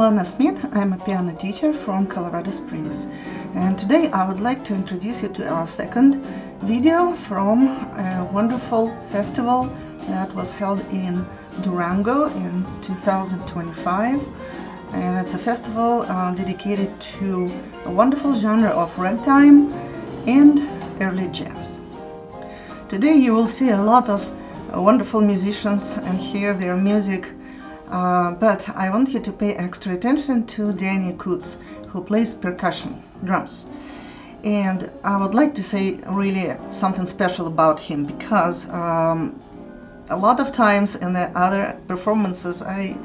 Ilona Smith. I'm a piano teacher from Colorado Springs, and today I would like to introduce you to our second video from a wonderful festival that was held in Durango in 2025. And it's a festival dedicated to a wonderful genre of ragtime and early jazz. Today you will see a lot of wonderful musicians and hear their music, but I want you to pay extra attention to Danny Coots, who plays percussion, drums. And I would like to say really something special about him, because a lot of times in the other performances I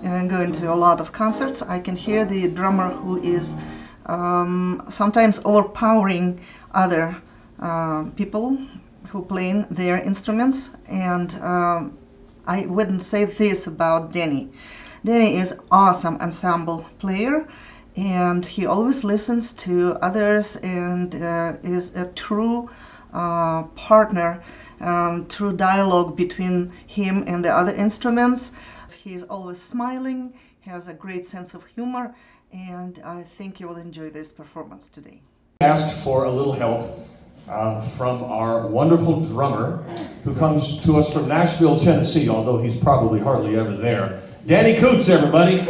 go into a lot of concerts, I can hear the drummer who is sometimes overpowering other people who play their instruments, and I wouldn't say this about Danny. Danny is awesome ensemble player, and he always listens to others and is a true partner, true dialogue between him and the other instruments. He's always smiling, has a great sense of humor, and I think you will enjoy this performance today. Asked for a little help from our wonderful drummer, who comes to us from Nashville, Tennessee, although he's probably hardly ever there. Danny Coots, everybody.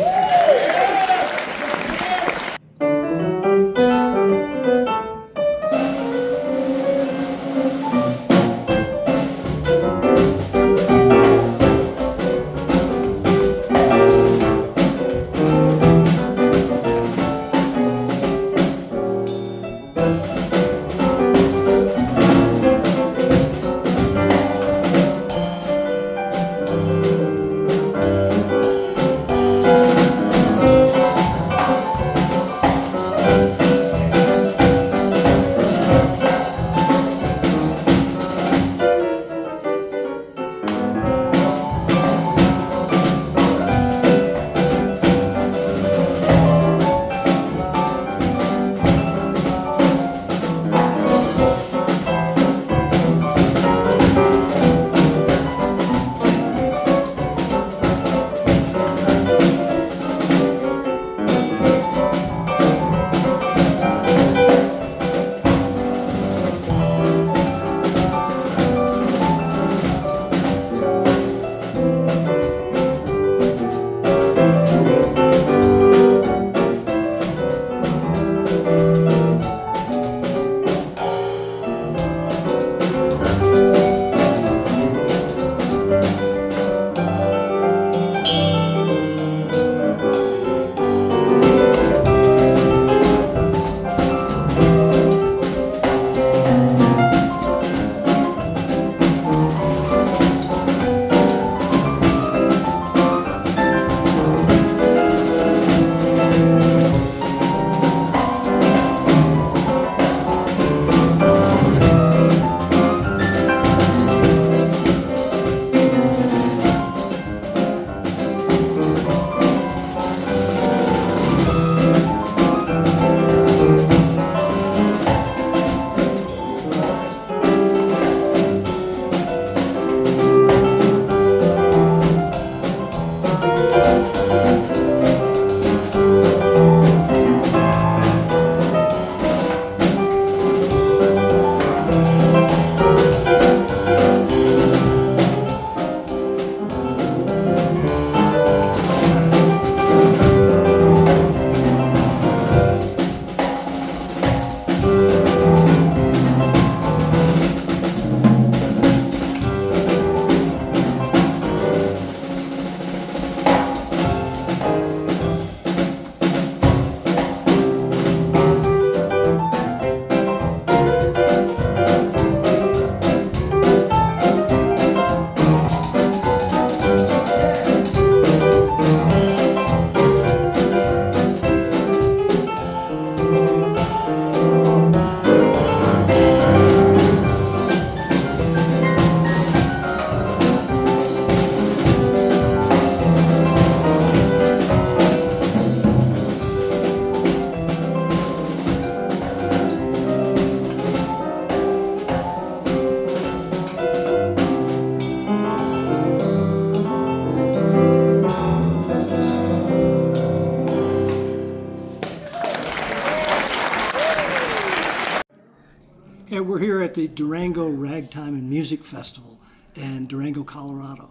the Durango Ragtime and Music Festival in Durango, Colorado,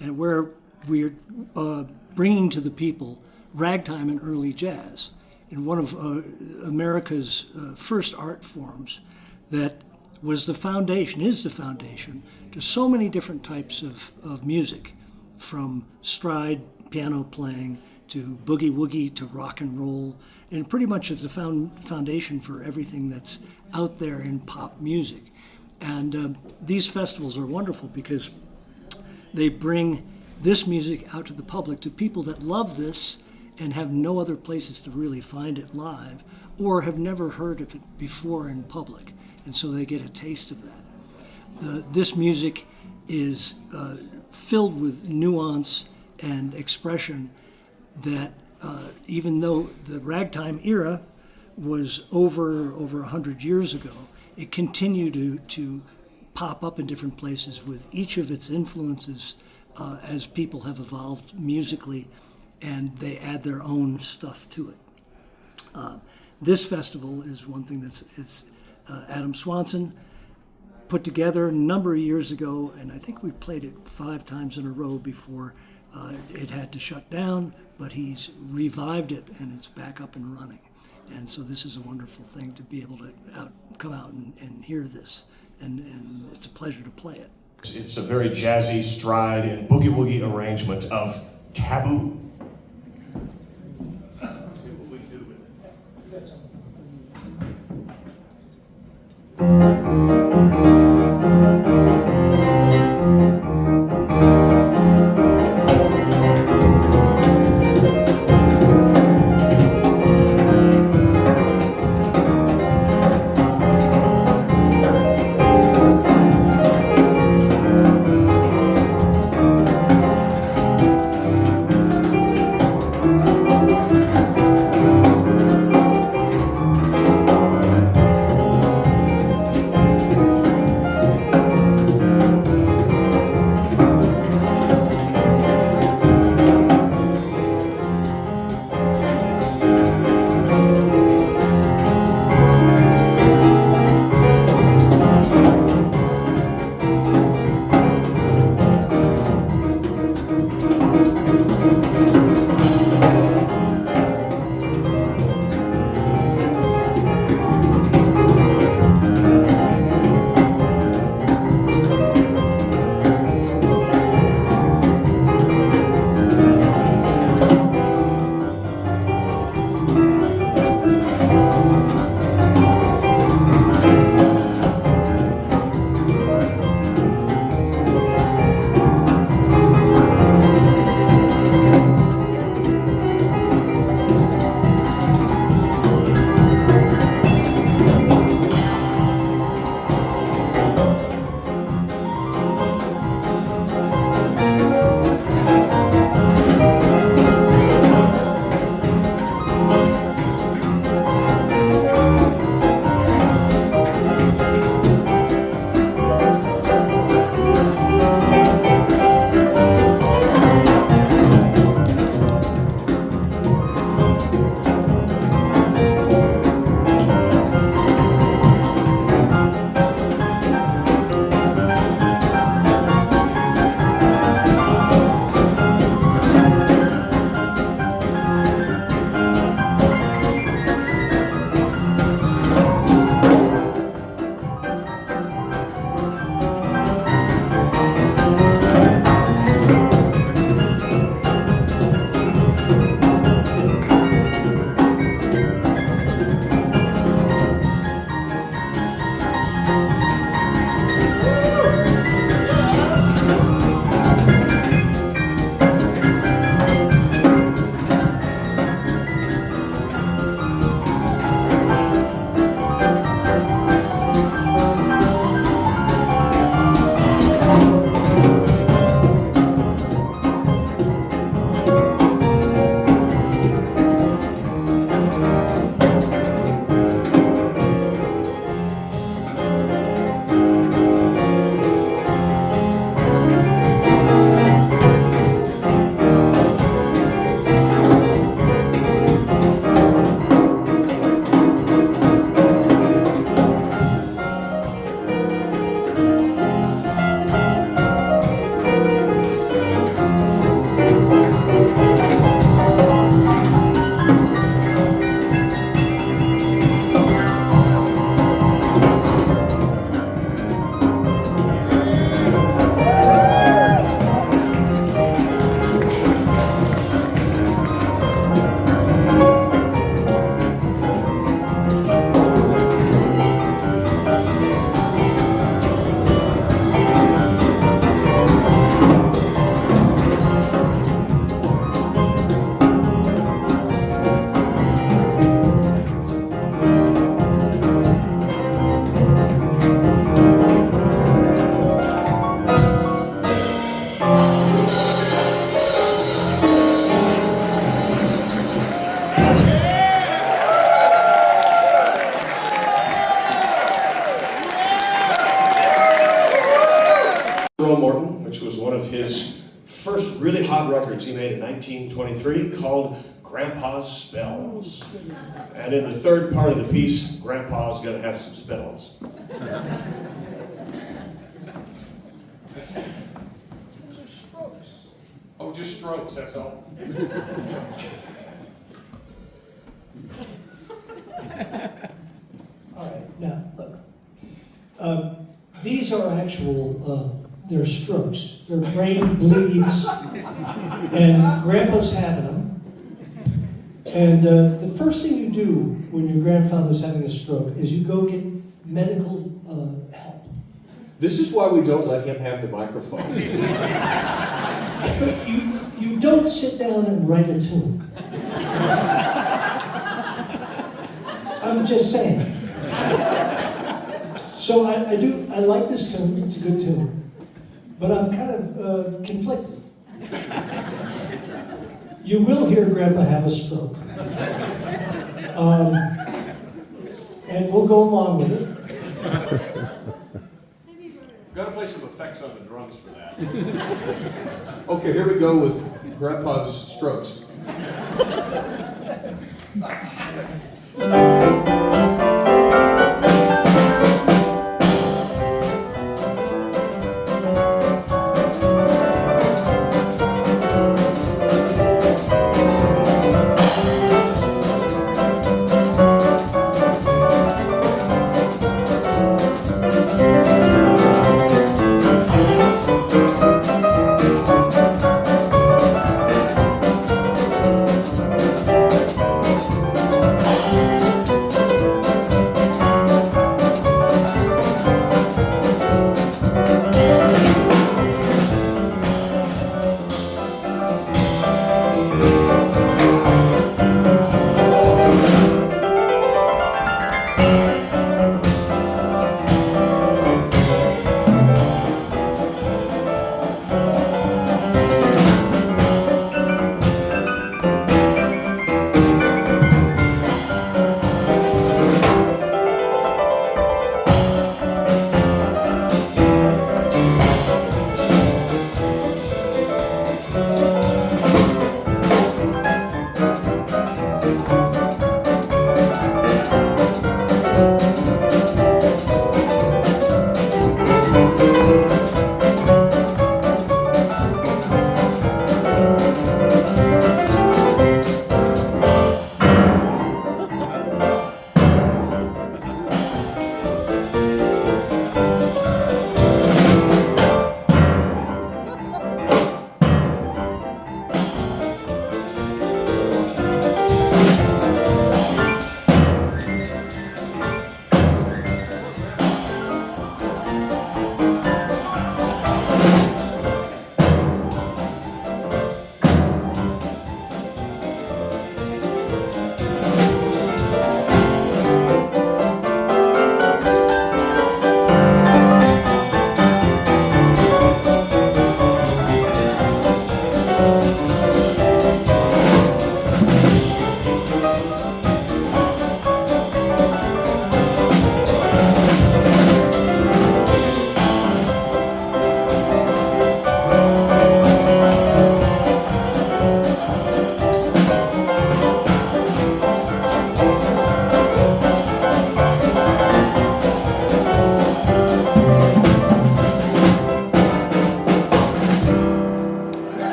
and where we're bringing to the people ragtime and early jazz in one of America's first art forms that was the foundation, is the foundation to so many different types of music, from stride piano playing to boogie woogie to rock and roll, and pretty much it's a foundation for everything that's out there in pop music. And these festivals are wonderful because they bring this music out to the public, to people that love this and have no other places to really find it live, or have never heard of it before in public, and so they get a taste of that. This music is filled with nuance and expression that even though the ragtime era was over 100 years ago, it continued to pop up in different places with each of its influences as people have evolved musically and they add their own stuff to it. This festival is one thing it's Adam Swanson put together a number of years ago, and I think we played it 5 times in a row before it had to shut down, but he's revived it and it's back up and running. And so this is a wonderful thing to be able to come out and hear this, and it's a pleasure to play it. It's a very jazzy stride and boogie woogie arrangement of Taboo. of his first really hot records he made in 1923 called Grandpa's Spells. And in the third part of the piece, Grandpa's gonna have some spells. Oh, just strokes, that's all. All right, now, look. These are actual, they're strokes. Their brain bleeds, and Grandpa's having them. And the first thing you do when your grandfather's having a stroke is you go get medical help. This is why we don't let him have the microphone. You don't sit down and write a tune. I'm just saying. So I like this tune, it's a good tune, but I'm kind of conflicted. You will hear Grandpa have a stroke. And we'll go along with it. Gotta play some effects on the drums for that. Okay, here we go with Grandpa's strokes.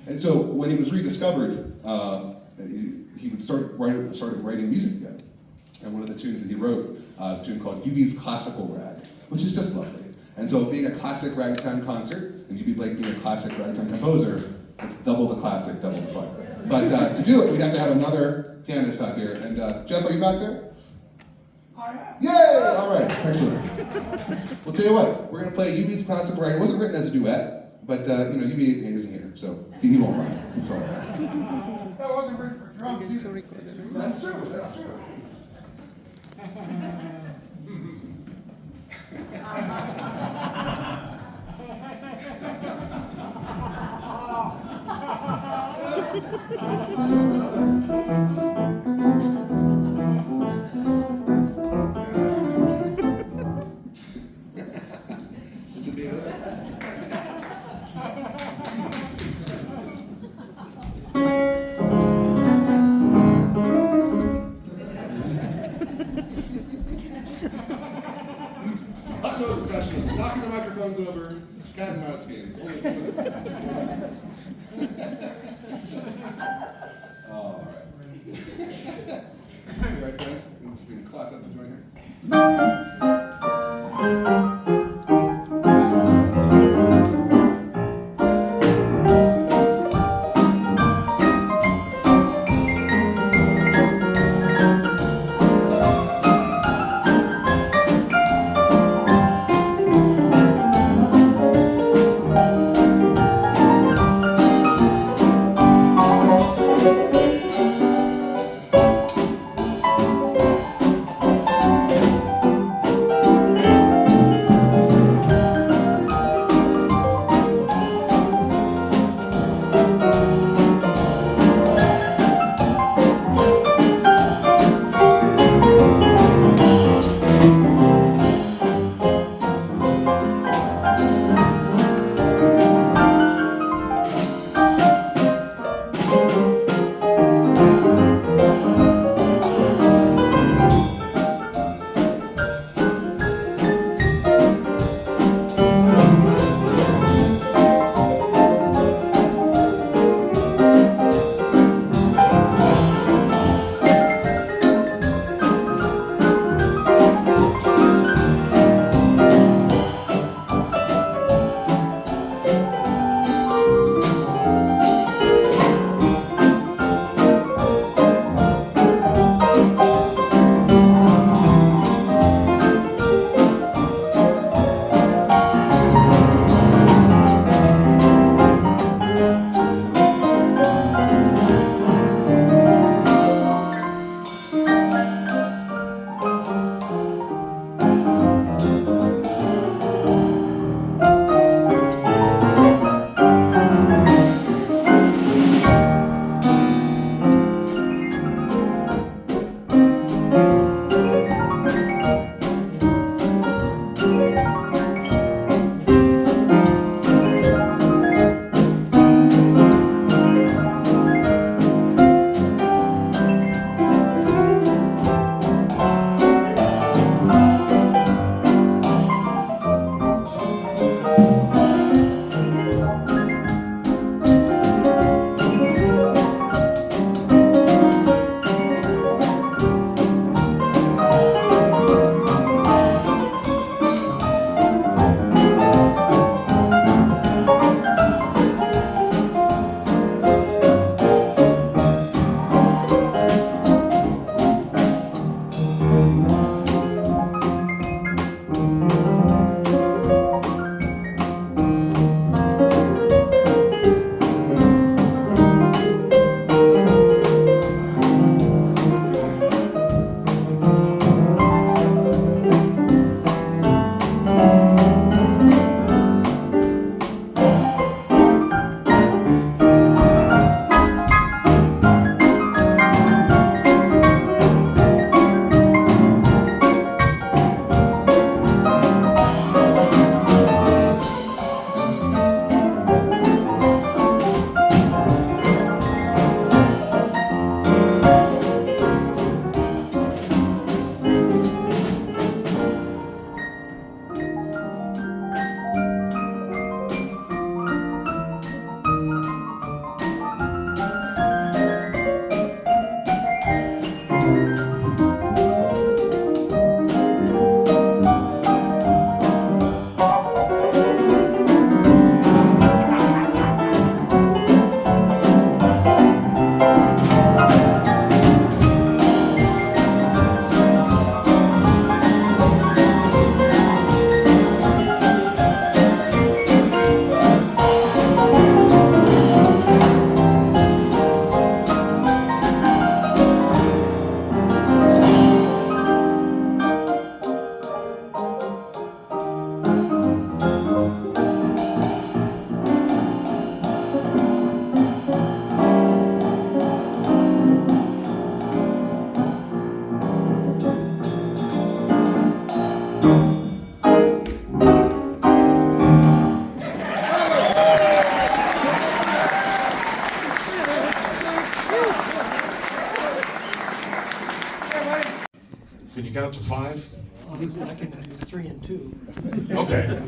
And so when he was rediscovered, he would started writing music again. And one of the tunes that he wrote is a tune called Yubi's Classical Rag, which is just lovely. And so being a classic ragtime concert, and Yubi Blake being a classic ragtime composer, it's double the classic, double the fun. But to do it, we'd have to have another pianist out here. And Jeff, are you back there? I am. Yay! All right, excellent. Well, tell you what, we're going to play Yubi's Classical Rag. It wasn't written as a duet, but Yubi isn't here, so he won't mind it. It's all right. That wasn't written for drums either. That's true, that's true. This would be this. Percussionist, knocking the microphones over, cat and mouse games. All right. You right, friends? We can class up the joint here. count to 5? I can do 3 and 2. Okay,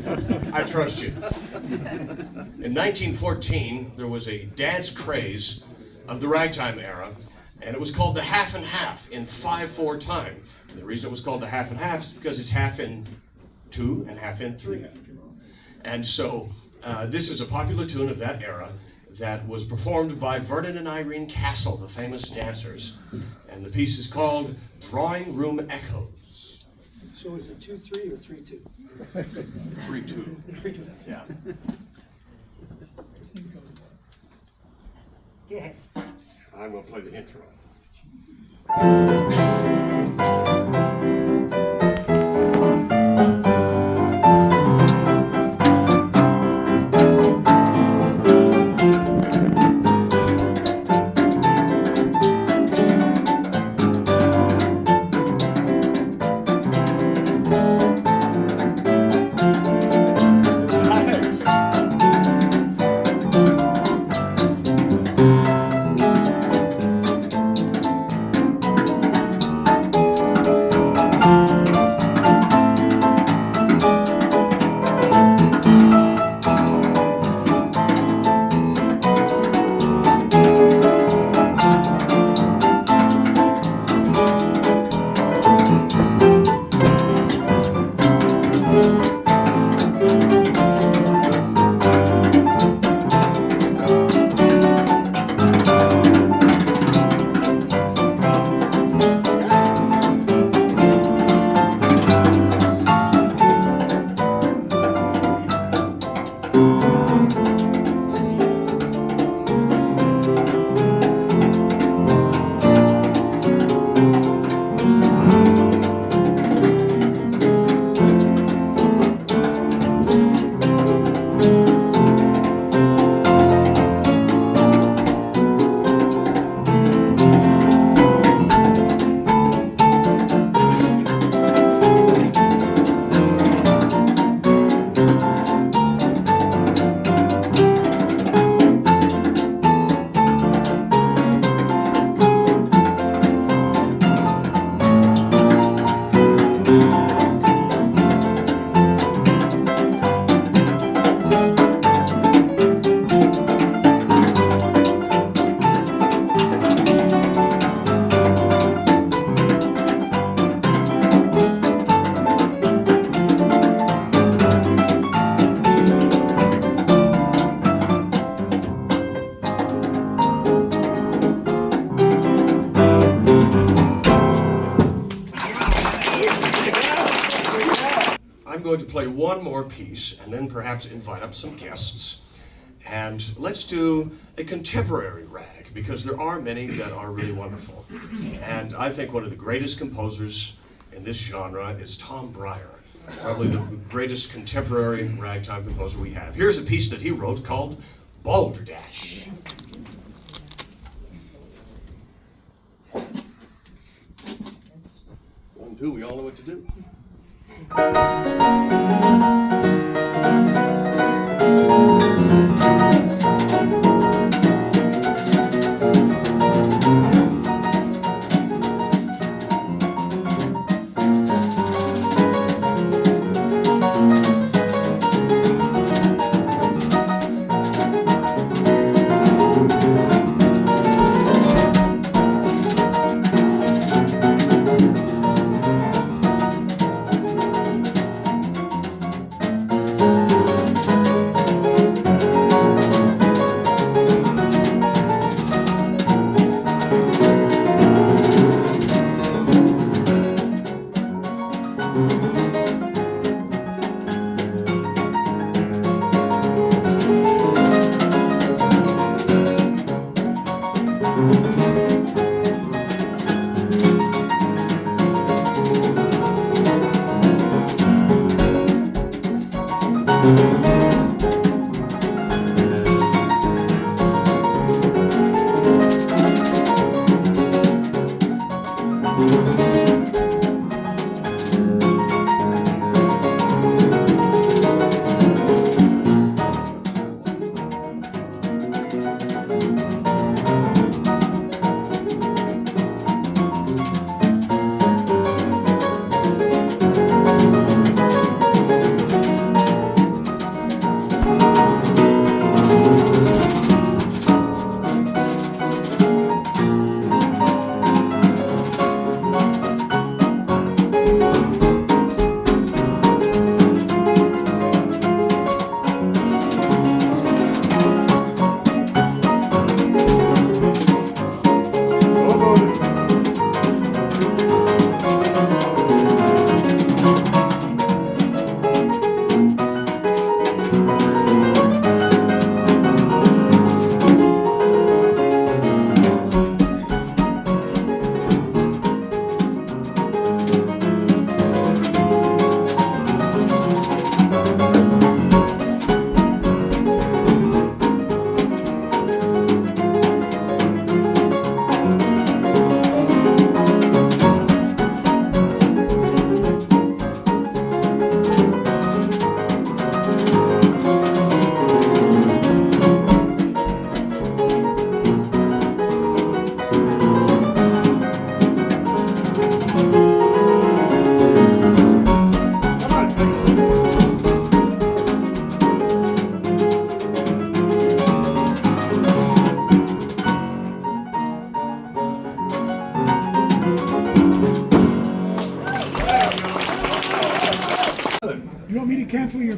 I trust you. In 1914, there was a dance craze of the ragtime era, and it was called the half and half in 5/4 time. And the reason it was called the half and half is because it's half in 2 and half in 3. And so this is a popular tune of that era that was performed by Vernon and Irene Castle, the famous dancers. And the piece is called Drawing Room Echoes. So is it 2-3 or 3-2? 3-2. 3-2. Yeah. Yeah. I'm going to play the intro. I'm going to play one more piece and then perhaps invite up some guests. And let's do a contemporary rag, because there are many that are really wonderful. And I think one of the greatest composers in this genre is Tom Breyer, probably the greatest contemporary ragtime composer we have. Here's a piece that he wrote called Balderdash. 1, 2, we all know what to do.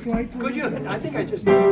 flight for Could you? you? I think I just did.